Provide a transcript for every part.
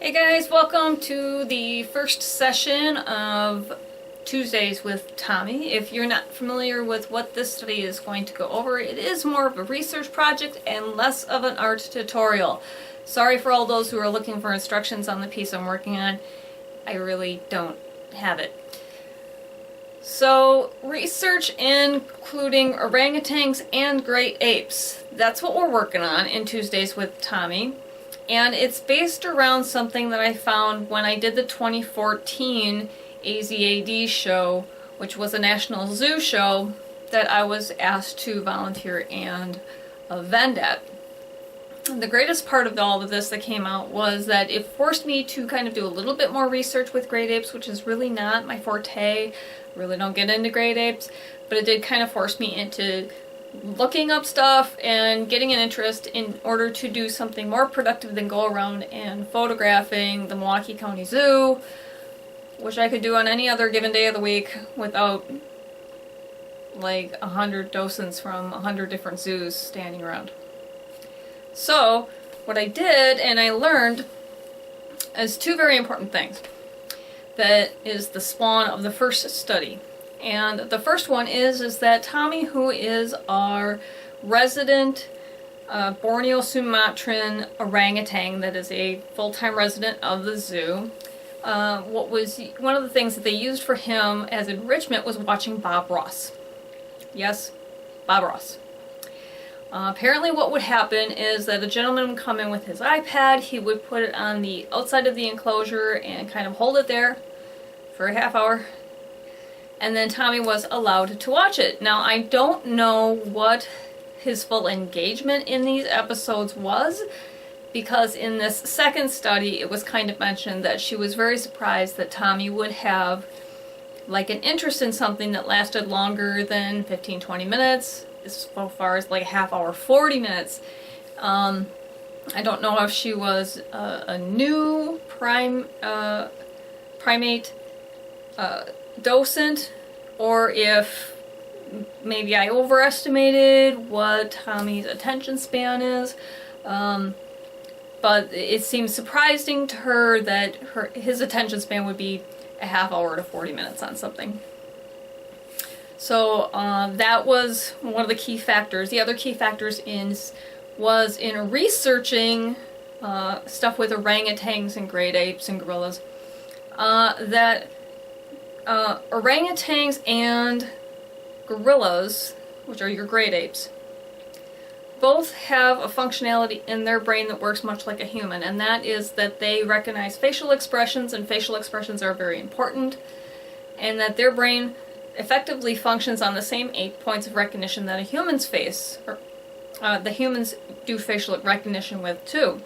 Hey guys, welcome to the first session of Tuesdays with Tommy. If you're not familiar with what this study is going to go over, it is more of a research project and less of an art tutorial. Sorry for all those who are looking for instructions on the piece I'm working on. I really don't have it. So, research including orangutans and great apes. That's what we're working on in Tuesdays with Tommy. And it's based around something that I found when I did the 2014 AZAD show, which was a National Zoo show that I was asked to volunteer and vend at. The greatest part of all of this that came out was that it forced me to kind of do a little bit more research with great apes, which is really not my forte. I really don't get into great apes, but it did kind of force me into looking up stuff and getting an interest in order to do something more productive than go around and photographing the Milwaukee County Zoo, which I could do on any other given day of the week without like 100 docents from 100 different zoos standing around. So what I did and I learned is two very important things. That is the spawn of the first study. And the first one is that Tommy, who is our resident Borneo Sumatran orangutan that is a full-time resident of the zoo, what was one of the things that they used for him as enrichment was watching Bob Ross. Yes, Bob Ross. Apparently what would happen is that a gentleman would come in with his iPad, he would put it on the outside of the enclosure and kind of hold it there for a half hour. And then Tommy was allowed to watch it. Now, I don't know what his full engagement in these episodes was, because in this second study, it was kind of mentioned that she was very surprised that Tommy would have like an interest in something that lasted longer than 15-20 minutes, as far as like a half hour, 40 minutes. I don't know if she was a new primate docent, or if maybe I overestimated what Tommy's attention span is, but it seems surprising to her that his attention span would be a half hour to 40 minutes on something. So that was one of the key factors. The other key factors was in researching stuff with orangutans and great apes and gorillas, that orangutans and gorillas, which are your great apes, both have a functionality in their brain that works much like a human, and that is that they recognize facial expressions, and facial expressions are very important, and that their brain effectively functions on the same 8 points of recognition that a human's face, or the humans do facial recognition with too.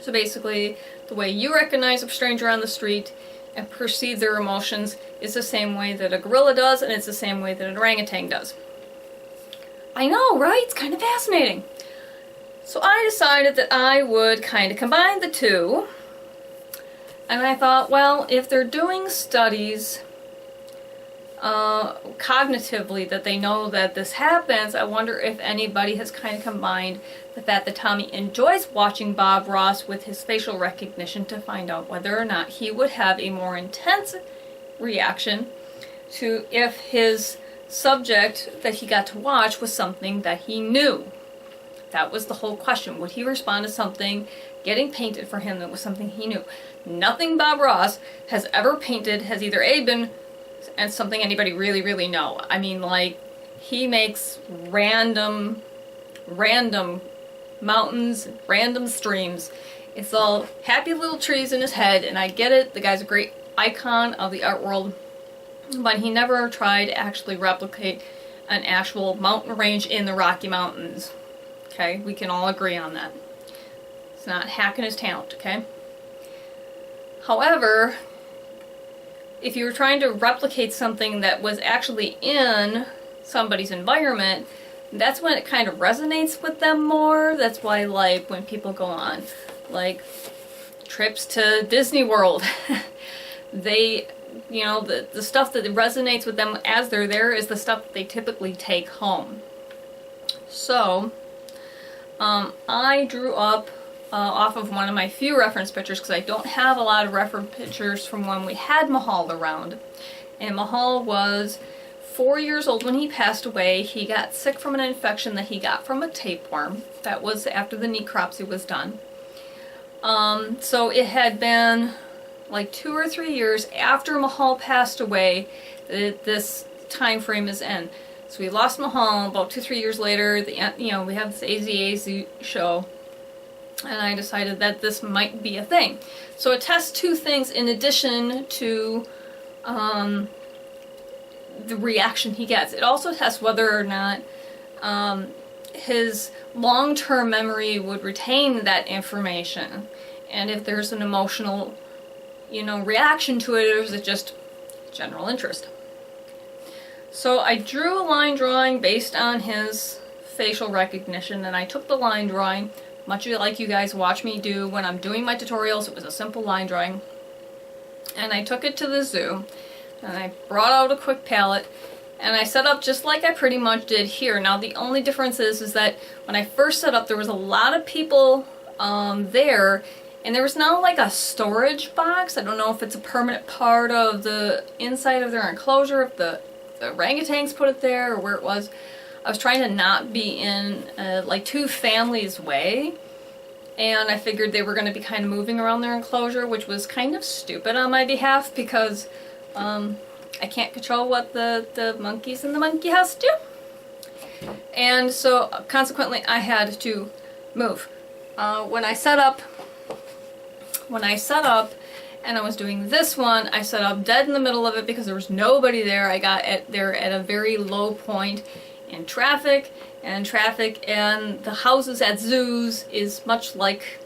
So basically, the way you recognize a stranger on the street and perceive their emotions is the same way that a gorilla does, and it's the same way that an orangutan does. I know, right? It's kind of fascinating. So I decided that I would kind of combine the two, and I thought, well, if they're doing studies cognitively that they know that this happens, I wonder if anybody has kind of combined the fact that Tommy enjoys watching Bob Ross with his facial recognition to find out whether or not he would have a more intense reaction to if his subject that he got to watch was something that he knew. That was the whole question. Would he respond to something getting painted for him that was something he knew? Nothing Bob Ross has ever painted has either A, been and something anybody really, really know. I mean, like, he makes random mountains, random streams. It's all happy little trees in his head, and I get it, the guy's a great icon of the art world, but he never tried to actually replicate an actual mountain range in the Rocky Mountains. Okay, we can all agree on that. It's not hacking his talent, okay? However, if you were trying to replicate something that was actually in somebody's environment, that's when it kind of resonates with them more. That's why, like, when people go on, like, trips to Disney World, they, you know, the stuff that resonates with them as they're there is the stuff that they typically take home. So, I drew up off of one of my few reference pictures, because I don't have a lot of reference pictures from when we had Mahal around. And Mahal was 4 years old when he passed away. He got sick from an infection that he got from a tapeworm. That was after the necropsy was done. So it had been like 2 or 3 years after Mahal passed away that this time frame is in. So we lost Mahal about 2 or 3 years later. We have this AZAZ show, and I decided that this might be a thing. So it tests two things in addition to the reaction he gets. It also tests whether or not his long-term memory would retain that information, and if there's an emotional, reaction to it, or is it just general interest. So I drew a line drawing based on his facial recognition, and I took the line drawing, much like you guys watch me do when I'm doing my tutorials. It was a simple line drawing. And I took it to the zoo, and I brought out a quick palette, and I set up just like I pretty much did here. Now the only difference is that when I first set up, there was a lot of people there, and there was now like a storage box. I don't know if it's a permanent part of the inside of their enclosure, if the orangutans put it there, or where it was. I was trying to not be in like two families' way, and I figured they were going to be kind of moving around their enclosure, which was kind of stupid on my behalf, because I can't control what the monkeys in the monkey house do. And so consequently I had to move. When I set up and I was doing this one, I set up dead in the middle of it because there was nobody there. I got there at a very low point in traffic, and the houses at zoos is much like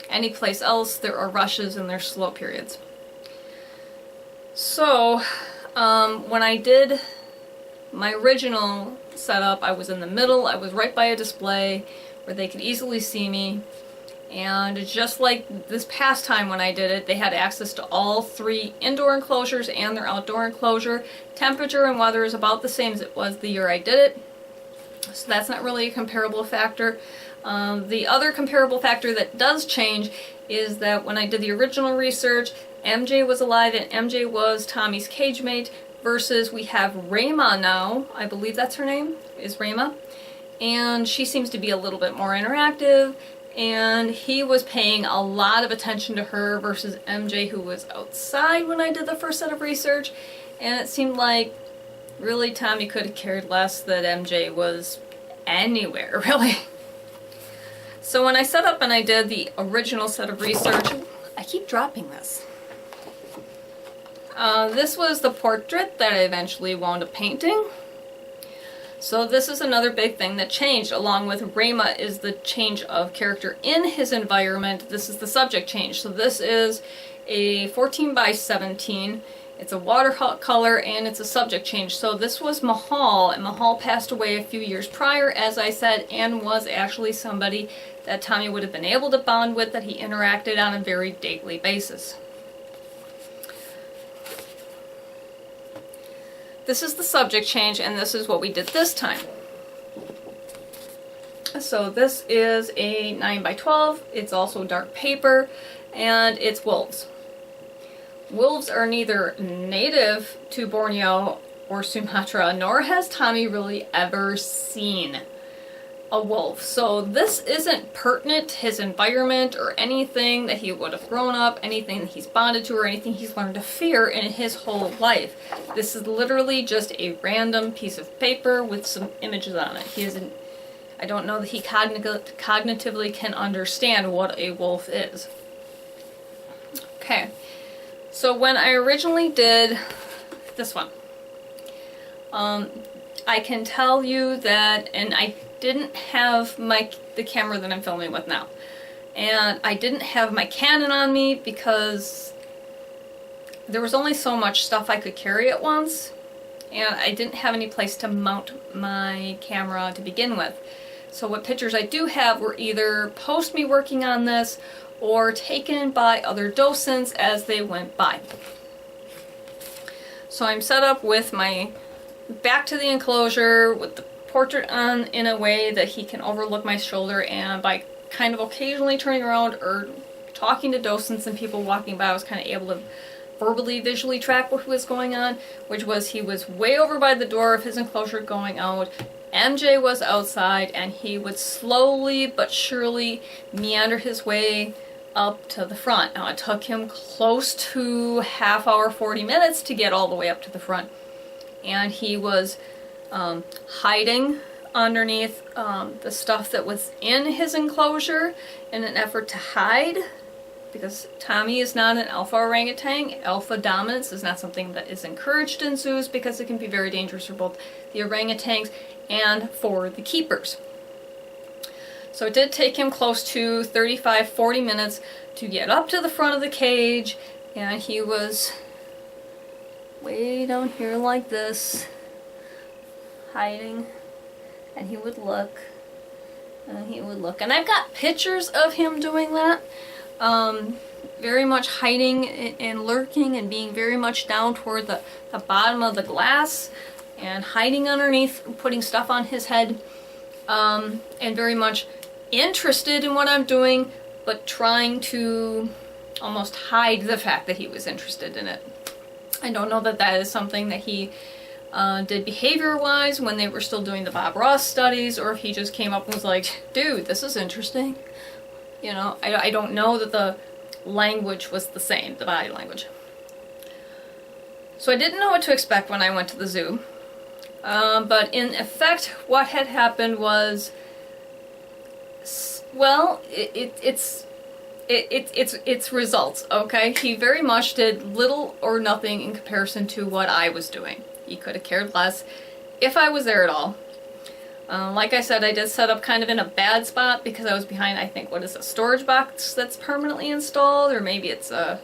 any place else. There are rushes and there's slow periods. So when I did my original setup, I was in the middle. I was right by a display where they could easily see me. And just like this past time when I did it, they had access to all 3 indoor enclosures and their outdoor enclosure. Temperature and weather is about the same as it was the year I did it. So that's not really a comparable factor. The other comparable factor that does change is that when I did the original research, MJ was alive and MJ was Tommy's cage mate, versus we have Rayma now. I believe that's her name, is Rayma. And she seems to be a little bit more interactive, and he was paying a lot of attention to her versus MJ, who was outside when I did the first set of research. And it seemed like really Tommy could have cared less that MJ was anywhere, really. So when I set up and I did the original set of research, I keep dropping this. This was the portrait that I eventually wound up painting. So this is another big thing that changed, along with Rayma, is the change of character in his environment. This is the subject change. So this is a 14 by 17. It's a watercolor and it's a subject change. So this was Mahal, and Mahal passed away a few years prior, as I said, and was actually somebody that Tommy would have been able to bond with, that he interacted on a very daily basis. This is the subject change, and this is what we did this time. So this is a 9 by 12. It's also dark paper, and it's wolves. Wolves are neither native to Borneo or Sumatra, nor has Tommy really ever seen a wolf. So this isn't pertinent to his environment or anything that he would have grown up, anything that he's bonded to, or anything he's learned to fear in his whole life. This is literally just a random piece of paper with some images on it. I don't know that he cognitively can understand what a wolf is. Okay, so when I originally did this one, I can tell you that, and I didn't have the camera that I'm filming with now, and I didn't have my Canon on me because there was only so much stuff I could carry at once, and I didn't have any place to mount my camera to begin with. So what pictures I do have were either post me working on this or taken by other docents as they went by. So I'm set up with my back to the enclosure with the portrait on in a way that he can overlook my shoulder, and by kind of occasionally turning around or talking to docents and people walking by. I was kind of able to verbally, visually track what was going on, which was he was way over by the door of his enclosure going out. MJ was outside, and he would slowly but surely meander his way up to the front. Now, it took him close to half hour, 40 minutes to get all the way up to the front. And he was hiding underneath the stuff that was in his enclosure in an effort to hide, because Tommy is not an alpha orangutan. Alpha dominance is not something that is encouraged in zoos because it can be very dangerous for both the orangutans and for the keepers. So it did take him close to 35-40 minutes to get up to the front of the cage, and he was way down here like this, hiding, and he would look, and he would look. And I've got pictures of him doing that, very much hiding and lurking and being very much down toward the bottom of the glass and hiding underneath, putting stuff on his head, and very much interested in what I'm doing, but trying to almost hide the fact that he was interested in it. I don't know that that is something that he did behavior-wise when they were still doing the Bob Ross studies, or if he just came up and was like, dude, this is interesting. You know, I don't know that the language was the same, the body language. So I didn't know what to expect when I went to the zoo. But in effect, what had happened was, well, it's results, okay? He very much did little or nothing in comparison to what I was doing. He could have cared less if I was there at all. Like I said, I did set up kind of in a bad spot because I was behind, I think, what is a storage box that's permanently installed, or maybe it's a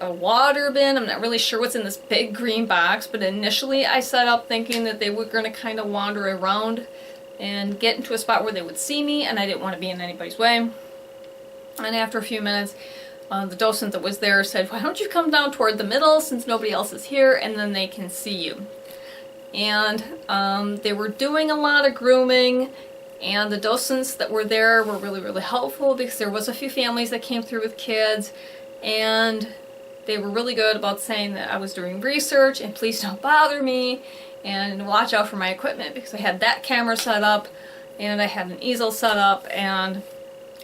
water bin. I'm not really sure what's in this big green box, but initially I set up thinking that they were going to kind of wander around and get into a spot where they would see me, and I didn't want to be in anybody's way. And after a few minutes, the docent that was there said, why don't you come down toward the middle since nobody else is here, and then they can see you. And they were doing a lot of grooming, and the docents that were there were really, really helpful because there was a few families that came through with kids, and they were really good about saying that I was doing research and please don't bother me and watch out for my equipment, because I had that camera set up and I had an easel set up, and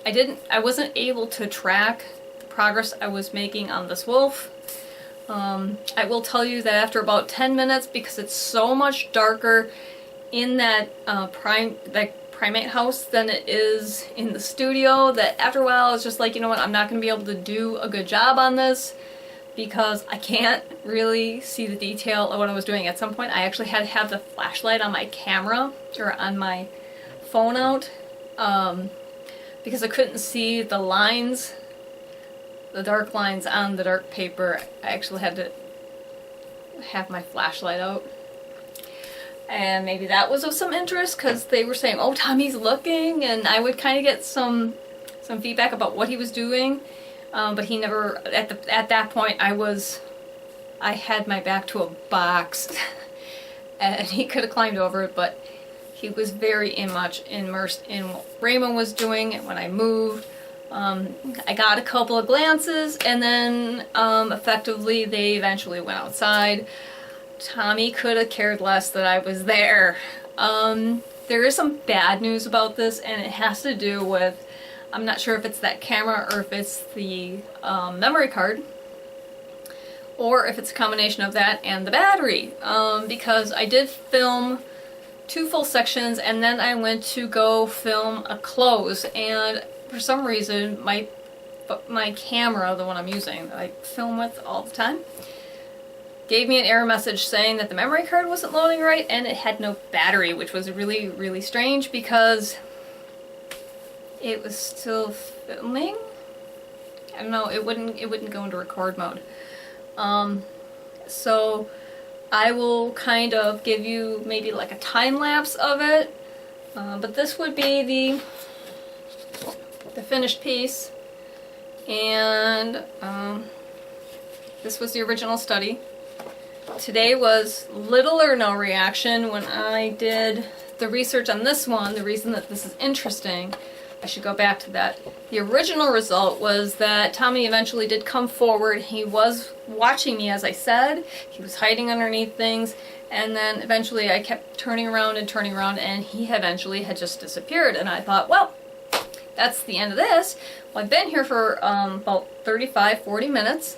I wasn't able to track the progress I was making on this wolf. I will tell you that after about 10 minutes, because it's so much darker in that primate house than it is in the studio, that after a while I was just like, you know what, I'm not going to be able to do a good job on this because I can't really see the detail of what I was doing. At some point I actually had to have the flashlight on my camera or on my phone out because I couldn't see the lines, the dark lines on the dark paper. I actually had to have my flashlight out. And maybe that was of some interest because they were saying, oh, Tommy's looking, and I would kind of get some feedback about what he was doing, but he never, at that point I had my back to a box and he could have climbed over it, but he was very much immersed in what Raymond was doing. And when I moved, I got a couple of glances, and then effectively they eventually went outside. Tommy could have cared less that I was there. There is some bad news about this, and it has to do with, I'm not sure if it's that camera or if it's the memory card, or if it's a combination of that and the battery, because I did film 2 full sections and then I went to go film a close, and for some reason my camera, the one I'm using that I film with all the time, gave me an error message saying that the memory card wasn't loading right and it had no battery, which was really, really strange because it was still filming. I don't know, it wouldn't go into record mode. So I will kind of give you maybe like a time lapse of it, but this would be the finished piece, and this was the original study. Today was little or no reaction when I did the research on this one. The reason that this is interesting I should go back to that. The original result was that Tommy eventually did come forward. He was watching me, as I said. He was hiding underneath things, and then eventually I kept turning around, and he eventually had just disappeared. And I thought, well, that's the end of this. Well, I've been here for about 35-40 minutes,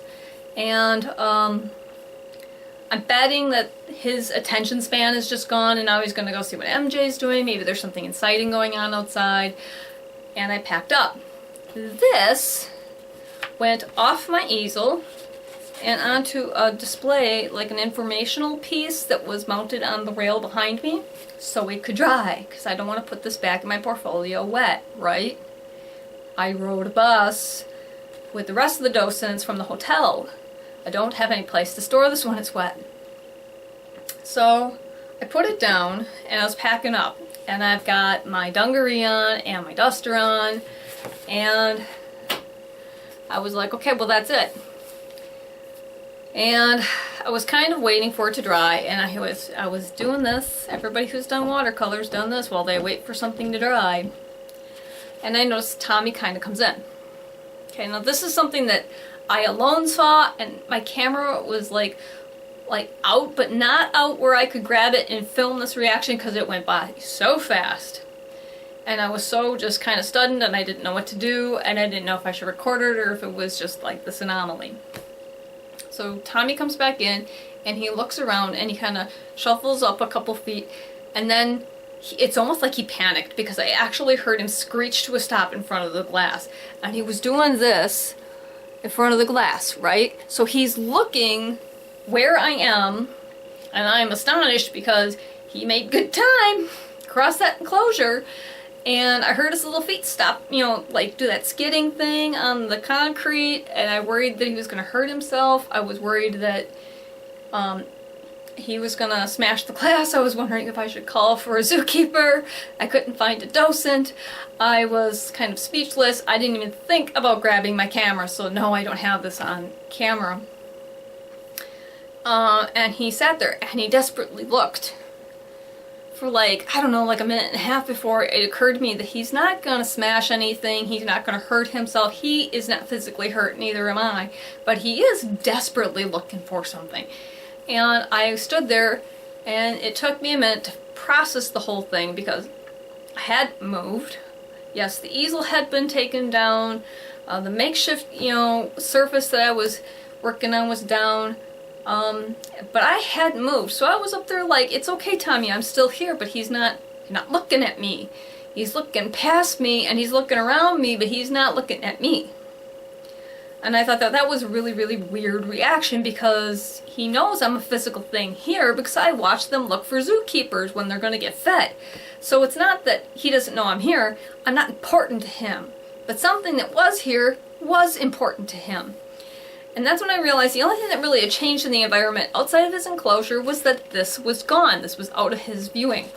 and I'm betting that his attention span is just gone, and now he's going to go see what MJ's doing. Maybe there's something exciting going on outside. And I packed up. This went off my easel and onto a display, like an informational piece that was mounted on the rail behind me so it could dry, because I don't want to put this back in my portfolio wet, right? I rode a bus with the rest of the docents from the hotel. I don't have any place to store this when it's wet. So I put it down and I was packing up. And I've got my dungaree on and my duster on, and I was like, okay, well, that's it. And I was kind of waiting for it to dry, and I was doing this. Everybody who's done watercolors done this while they wait for something to dry. And I noticed Tommy kind of comes in. Okay, now this is something that I alone saw, and my camera was like out, but not out where I could grab it and film this reaction, because it went by so fast. And I was so just kind of stunned, and I didn't know what to do, and I didn't know if I should record it or if it was just like this anomaly. So Tommy comes back in, and he looks around, and he kind of shuffles up a couple feet, and then it's almost like he panicked, because I actually heard him screech to a stop in front of the glass. And he was doing this in front of the glass, right? So he's looking where I am, and I'm astonished because he made good time across that enclosure, and I heard his little feet stop, like do that skidding thing on the concrete, and I worried that he was going to hurt himself. I was worried that he was going to smash the glass. I was wondering if I should call for a zookeeper. I couldn't find a docent. I was kind of speechless. I didn't even think about grabbing my camera, so no, I don't have this on camera. And he sat there and he desperately looked for like, I don't know, like a minute and a half before it occurred to me that he's not going to smash anything, he's not going to hurt himself, he is not physically hurt, neither am I, but he is desperately looking for something. And I stood there, and it took me a minute to process the whole thing, because I had moved. Yes, the easel had been taken down, the makeshift, surface that I was working on was down. But I hadn't moved, so I was up there like, it's okay, Tommy, I'm still here, but he's not looking at me. He's looking past me, and he's looking around me, but he's not looking at me. And I thought that was a really, really weird reaction, because he knows I'm a physical thing here, because I watch them look for zookeepers when they're going to get fed. So it's not that he doesn't know I'm here, I'm not important to him. But something that was here was important to him. And that's when I realized the only thing that really had changed in the environment outside of his enclosure was that this was gone. This was out of his viewing.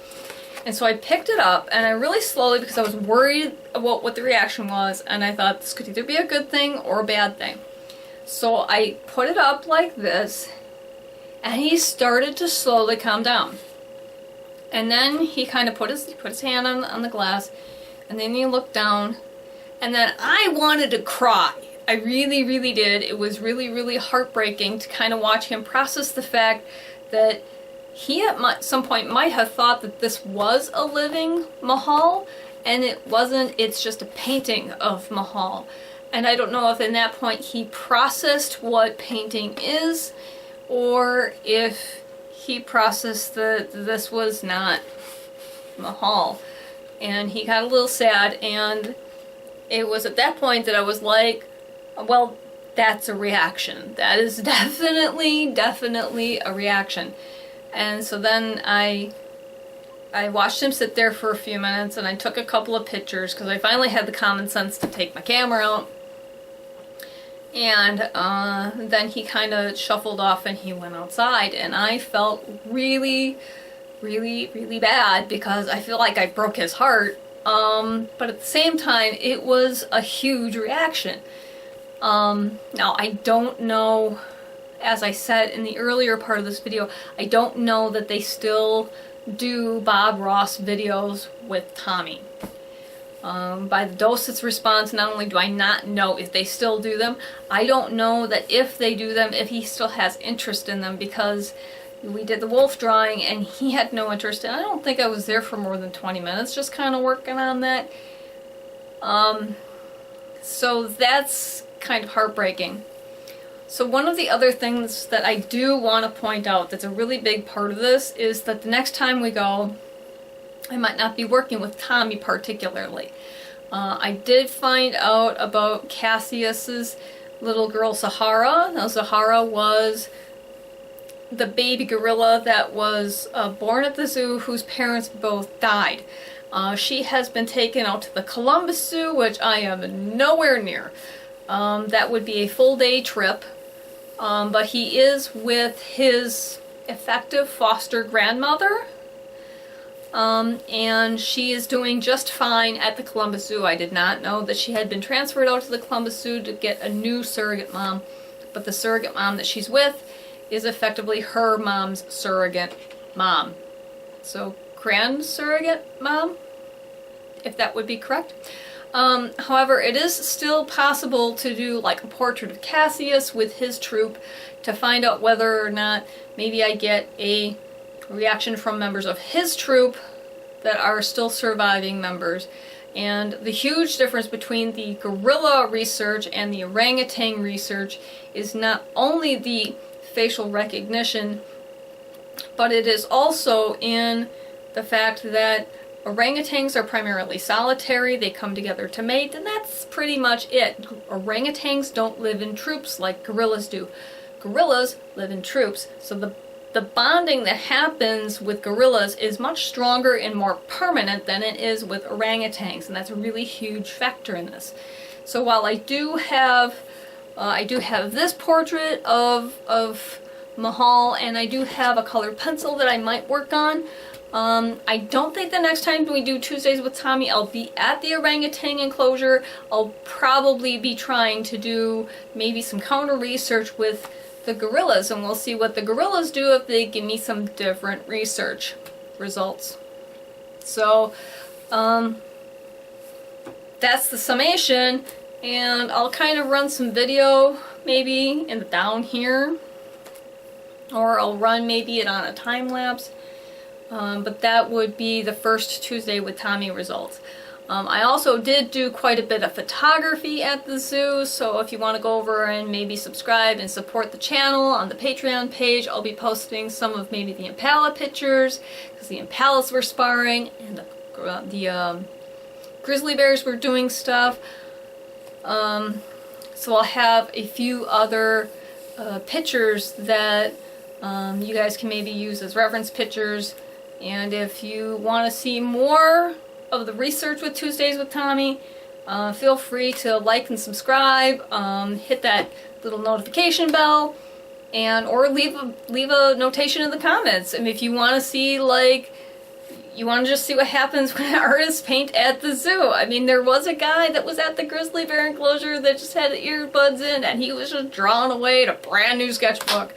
And so I picked it up, and I really slowly, because I was worried about what the reaction was, and I thought this could either be a good thing or a bad thing. So I put it up like this, and he started to slowly calm down. And then he kind of put his hand on the glass, and then he looked down, and then I wanted to cry. I really, really did. It was really, really heartbreaking to kind of watch him process the fact that he at some point might have thought that this was a living Mahal, and it wasn't. It's just a painting of Mahal. And I don't know if in that point he processed what painting is, or if he processed that this was not Mahal. And he got a little sad, and it was at that point that I was like, well, that's a reaction. That is definitely a reaction. And so then I watched him sit there for a few minutes, and I took a couple of pictures, because I finally had the common sense to take my camera out. And then he kind of shuffled off, and he went outside, and I felt really, really, really bad, because I feel like I broke his heart. But at the same time, it was a huge reaction. Now, I don't know, as I said in the earlier part of this video, I don't know that they still do Bob Ross videos with Tommy. By the docet's response, not only do I not know if they still do them, I don't know that if they do them, if he still has interest in them, because we did the wolf drawing and he had no interest in it. I don't think I was there for more than 20 minutes, just kind of working on that. So that's kind of heartbreaking. So one of the other things that I do want to point out that's a really big part of this is that the next time we go, I might not be working with Tommy particularly. I did find out about Cassius's little girl Sahara. Now Sahara was the baby gorilla that was born at the zoo whose parents both died. She has been taken out to the Columbus Zoo, which I am nowhere near. That would be a full day trip. But he is with his effective foster grandmother. And she is doing just fine at the Columbus Zoo. I did not know that she had been transferred out to the Columbus Zoo to get a new surrogate mom. But the surrogate mom that she's with is effectively her mom's surrogate mom. So, grand surrogate mom, if that would be correct. However, it is still possible to do like a portrait of Cassius with his troop to find out whether or not maybe I get a reaction from members of his troop that are still surviving members. And the huge difference between the gorilla research and the orangutan research is not only the facial recognition, but it is also in the fact that orangutans are primarily solitary, they come together to mate, and that's pretty much it. Orangutans don't live in troops like gorillas do. Gorillas live in troops, so the bonding that happens with gorillas is much stronger and more permanent than it is with orangutans, and that's a really huge factor in this. So while I do have this portrait of Mahal, and I do have a colored pencil that I might work on, I don't think the next time we do Tuesdays with Tommy I'll be at the orangutan enclosure. I'll probably be trying to do maybe some counter research with the gorillas, and we'll see what the gorillas do if they give me some different research results. So, that's the summation, and I'll kind of run some video maybe in the down here, or I'll run maybe it on a time lapse. But that would be the first Tuesday with Tommy results. I also did do quite a bit of photography at the zoo, so if you want to go over and maybe subscribe and support the channel on the Patreon page, I'll be posting some of maybe the impala pictures, because the impalas were sparring, and the grizzly bears were doing stuff. So I'll have a few other pictures that you guys can maybe use as reference pictures. And if you want to see more of the research with Tuesdays with Tommy, feel free to like and subscribe, hit that little notification bell, and or leave a notation in the comments. And if you want to see, like, you want to just see what happens when artists paint at the zoo. I mean, there was a guy that was at the grizzly bear enclosure that just had earbuds in, and he was just drawing away at a brand new sketchbook.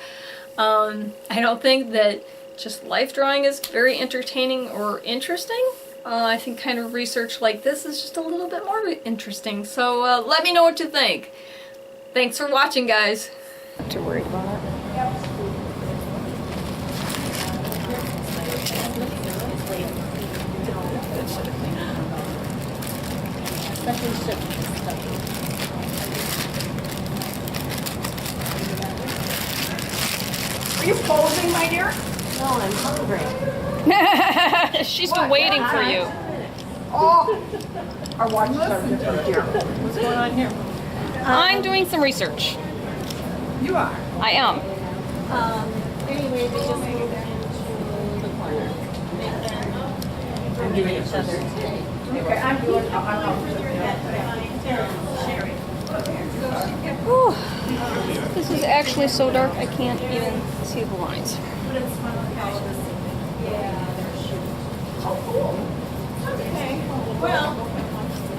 I don't think that just life drawing is very entertaining or interesting. I think kind of research like this is just a little bit more interesting. So let me know what you think. Thanks for watching, guys. Not too worried about it. Are you posing, my dear? No, I'm hungry. She's been waiting for you. Oh, our watches are different here. What's going on here? I'm doing some research. You are? I am. Anyway, they just moved into the corner. I'm doing it for today. Okay, I'm doing it. Whew. This is actually so dark I can't even see the lines. Okay. Well,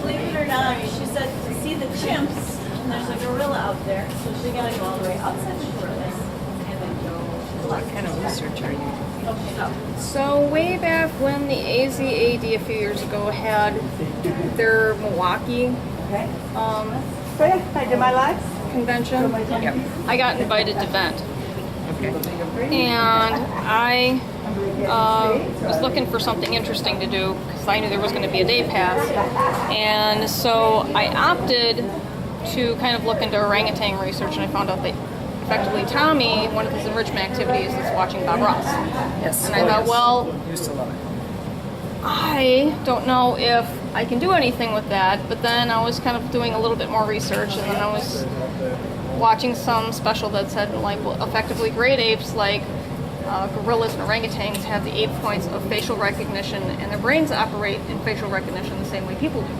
believe it or not, she said to see the chimps, and there's a gorilla out there, so she gotta go all the way outside the gorillas and then go What kind of research are you? So way back when the AZAD a few years ago had their Milwaukee I did my life. convention, Yep. I got invited to vent. Okay. And I was looking for something interesting to do because I knew there was going to be a day pass. And so I opted to kind of look into orangutan research, and I found out that effectively Tommy, one of his enrichment activities is watching Bob Ross. Yes. And I thought, well, Used to love it. I don't know if I can do anything with that, but then I was kind of doing a little bit more research, and then I was watching some special that said, like, well, effectively great apes, like gorillas and orangutans, have the 8 points of facial recognition, and their brains operate in facial recognition the same way people do.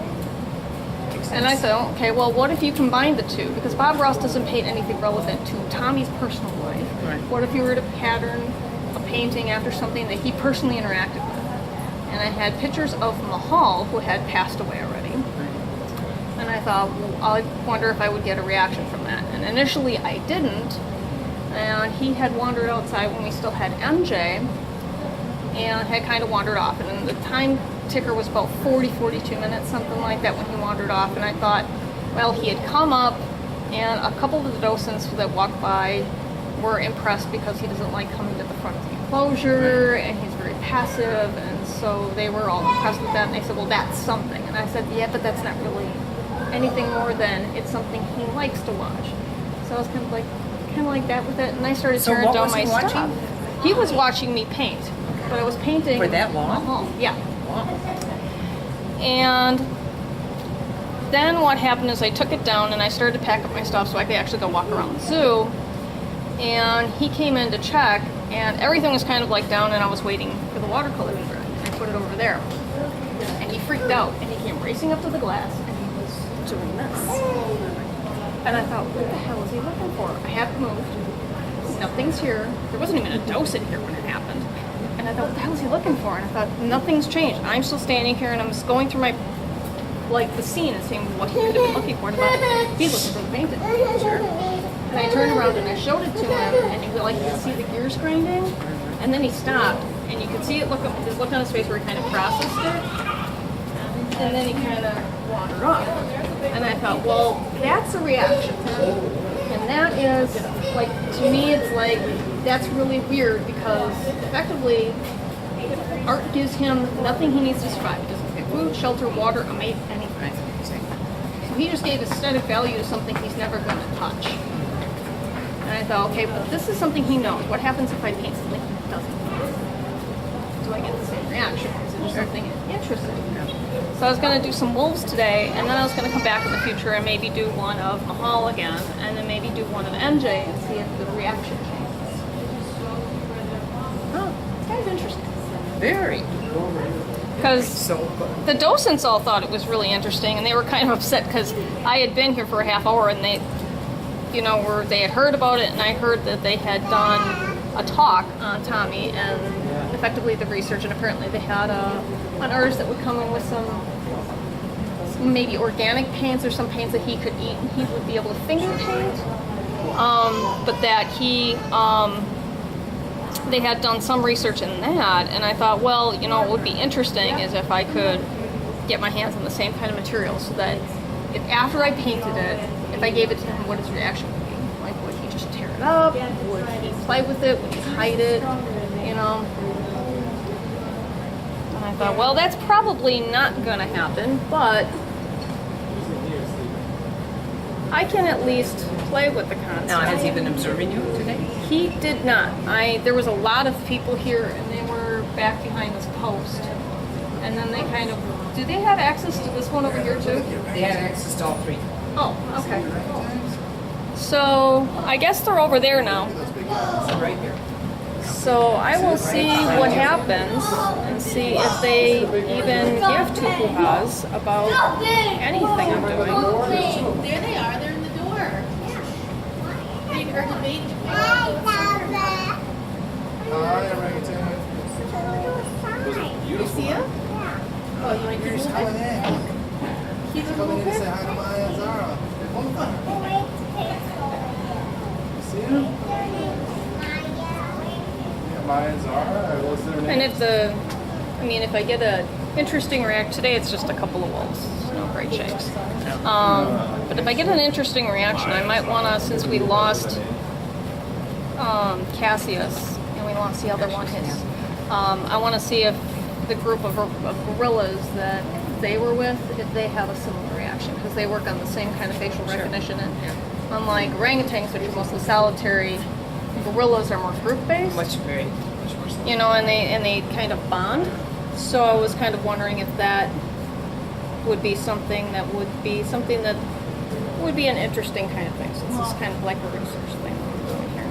And I thought, okay, well, what if you combine the two? Because Bob Ross doesn't paint anything relevant to Tommy's personal life. Right. What if you were to pattern a painting after something that he personally interacted with? And I had pictures of Mahal, who had passed away already. And I thought, well, I wonder if I would get a reaction from that. And initially I didn't. And he had wandered outside when we still had MJ, and had kind of wandered off. And then the time ticker was about 42 minutes, something like that, when he wandered off. And I thought, well, he had come up, and a couple of the docents that walked by were impressed because he doesn't like coming to the front of the enclosure, and he's very passive, and so they were all impressed with that, and they said, well, that's something. And I said, yeah, but that's not really anything more than it's something he likes to watch. So I was kind of like that with it, and I started So tearing what down was my he stuff. watching? He was watching me paint, but I was painting For that long? Mahal. Yeah. Wow. And then what happened is I took it down and I started to pack up my stuff so I could actually go walk around the zoo. And he came in to check, and everything was kind of like down, and I was waiting for the watercolor to dry. And I put it over there. And he freaked out, and he came racing up to the glass, and he was doing this. And I thought, what the hell is he looking for? I haven't moved. Nothing's here. There wasn't even a docent here when it happened. And I thought, what the hell is he looking for? And I thought, nothing's changed. I'm still standing here, and I'm just going through my, like, the scene and seeing what he could have been looking for. And I thought, he's looking for the painted picture. And I turned around and I showed it to him, and you could see the gears grinding. And then he stopped, and you could see it his look on his face where he kind of processed it. And then he kind of wandered off. And I thought, well, that's a reaction. And that is, like, to me, it's like, that's really weird because effectively, art gives him nothing he needs to survive. He doesn't get food, shelter, water, a mate, anything. So he just gave aesthetic value to something he's never going to touch. And I thought, okay, but this is something he knows. What happens if I paint something he doesn't know? Do I get the same reaction? Is it just something interesting? So I was going to do some wolves today, and then I was going to come back in the future and maybe do one of Mahal again, and then maybe do one of MJ and see if the reaction changes. Oh, it's kind of interesting. Very. Because So, the docents all thought it was really interesting, and they were kind of upset because I had been here for a half hour, and they, they had heard about it, and I heard that they had done a talk on Tommy and effectively the research, and apparently they had an artist that would come in with some maybe organic paints or some paints that he could eat, and he would be able to finger paint, but that they had done some research in that, and I thought, well, what would be interesting is if I could get my hands on the same kind of material, so that if after I painted it, if I gave it to him, what his reaction would be. Like, would he just tear it up? Would he play with it? Would he hide it? And I thought, well, that's probably not going to happen, but I can at least play with the concept. now, has he been observing you today? He did not. There was a lot of people here, and they were back behind this post. And then they kind of... Do they have access to this one over here, too? They had access to all three. Oh, okay. So, I guess they're over there now. So right here. So, I will see what happens and see if they even give two hoo-has about anything I'm doing. There they are. They're in the door. They are debating. You see him? Oh, you want to use Coming it? in. He's a Coming little in to say bit. hi to Maya and Zara. You see him? orangutans are? What's their name? And if I get a interesting react today, it's just a couple of wolves, no great shapes. But if I get an interesting reaction, I might want to, since we lost Cassius and we lost the other one, I want to see if the group of gorillas that they were with, if they have a similar reaction, because they work on the same kind of facial recognition. And unlike orangutans, which are mostly solitary, gorillas are more group-based. Much more. You know, and they kind of bond. So I was kind of wondering if that would be something that would be an interesting kind of thing. So this is kind of like a research thing we're doing here.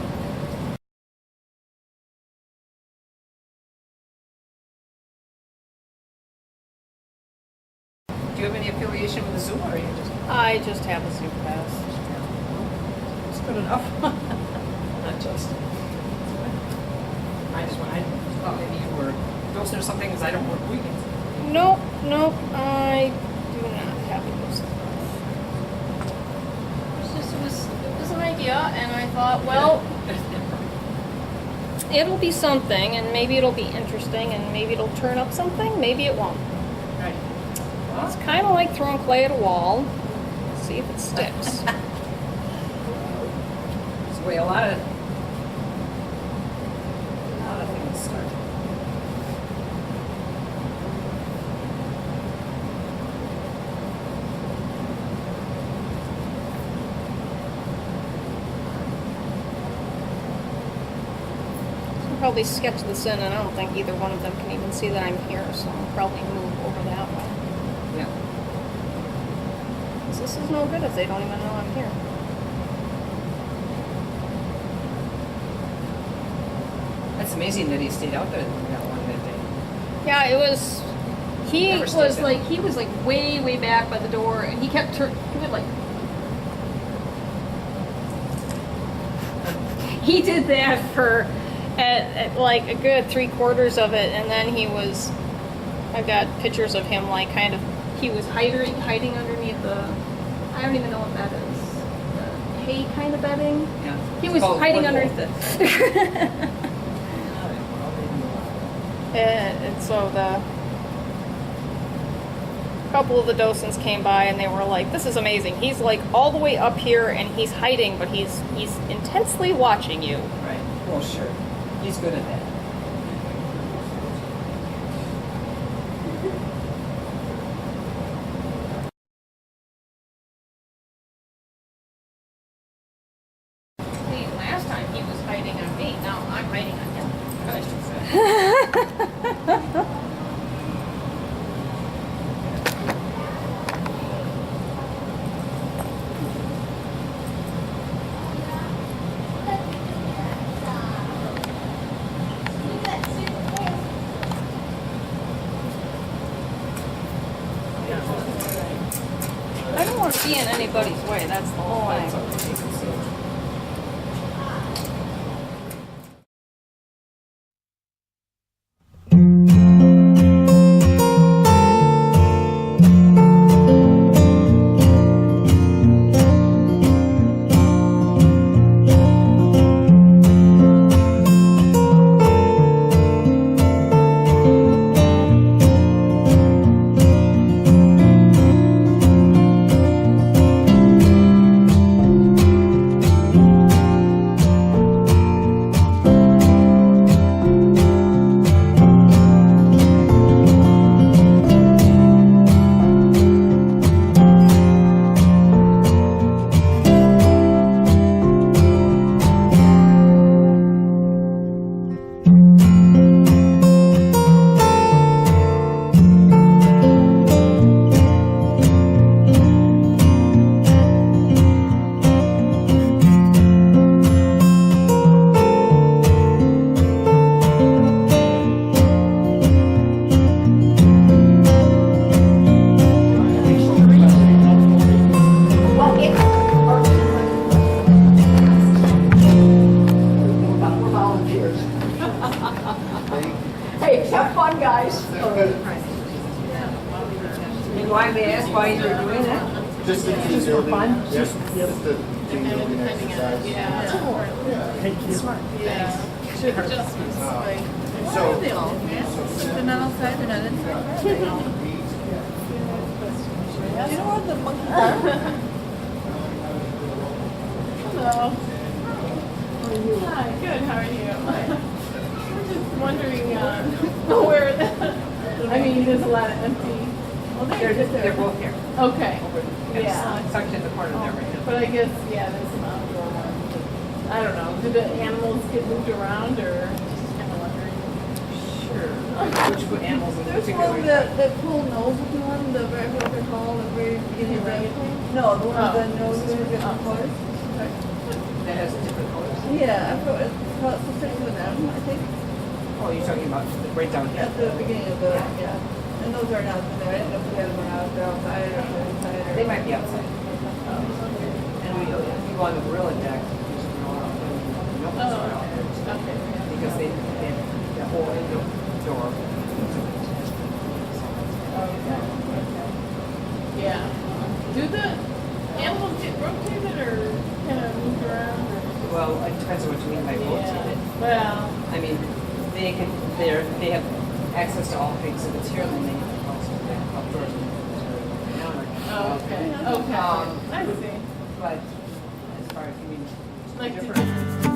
Do you have any affiliation with the zoo, or are you just? I just have a zoo pass. It's good enough. Not just. I thought maybe you were dosing or something, because I don't work weekends. Nope, I do not have a zoo pass. It was an idea, and I thought, well, it'll be something, and maybe it'll be interesting, and maybe it'll turn up something, maybe it won't. Right. It's kind of like throwing clay at a wall. See if it sticks. It's the way a lot of things start. I'll probably sketch this in, and I don't think either one of them can even see that I'm here, so I'll probably move over that way. Yeah. 'Cause this is no good if they don't even know I'm here. That's amazing that he stayed out there that one that day. Yeah, it was. He Never was stays like way back by the door, and he kept he would like. He did that for at like a good 3/4 of it, and then he was. I've got pictures of him like kind of. He was hiding underneath the. I don't even know what that is. The hay kind of bedding. Yeah. He It's was called hiding wood underneath wool. it. And so a couple of the docents came by and they were like, "This is amazing. He's like all the way up here and he's hiding, but he's intensely watching you." Right. Well, sure. He's good at that. See, last time he was hiding on me. Now I'm hiding on him. I should say. I don't want to be in anybody's way. That's the whole thing. Hey, have fun, guys. And why they ask why you're doing that? Just the team building. fun? Just the team building exercise. Yeah. Thank you. Yeah. should just be like, So, where are they all? They're not outside, they're not inside. Do you know what the monkeys are? Hello. Hi, good, how are you? I'm just wondering, where, I mean, there's a lot of empty. Well, They're both here. Okay. It's Yeah. tucked in the corner there right now. But I guess, yeah, there's some outdoor ones. I don't know, do the animals get moved around or just kind of wondering? Sure. Which animals in There's particular? one that pull nose looking one, the very what they're called, the very beginning of the No, the one with the nose with different colors. That has different colors. Yeah, I thought it's called six of them, I think, Oh, you're talking about right down here. at the beginning of the, yeah. And those are not there, I didn't know if they had them out, they're outside or they're inside or. They might be outside. And if you go on the gorilla deck, there's a gorilla out there. No one's out there. Okay. Because they the whole indoor door. Yeah. Do the animals get rotated or kind of moved around? Or? Well, it depends on what you mean by rotated. Well, I mean, they have access to all things. If it's here, then they also have outdoors. okay. Okay. I see. But as far as you mean, Like, different.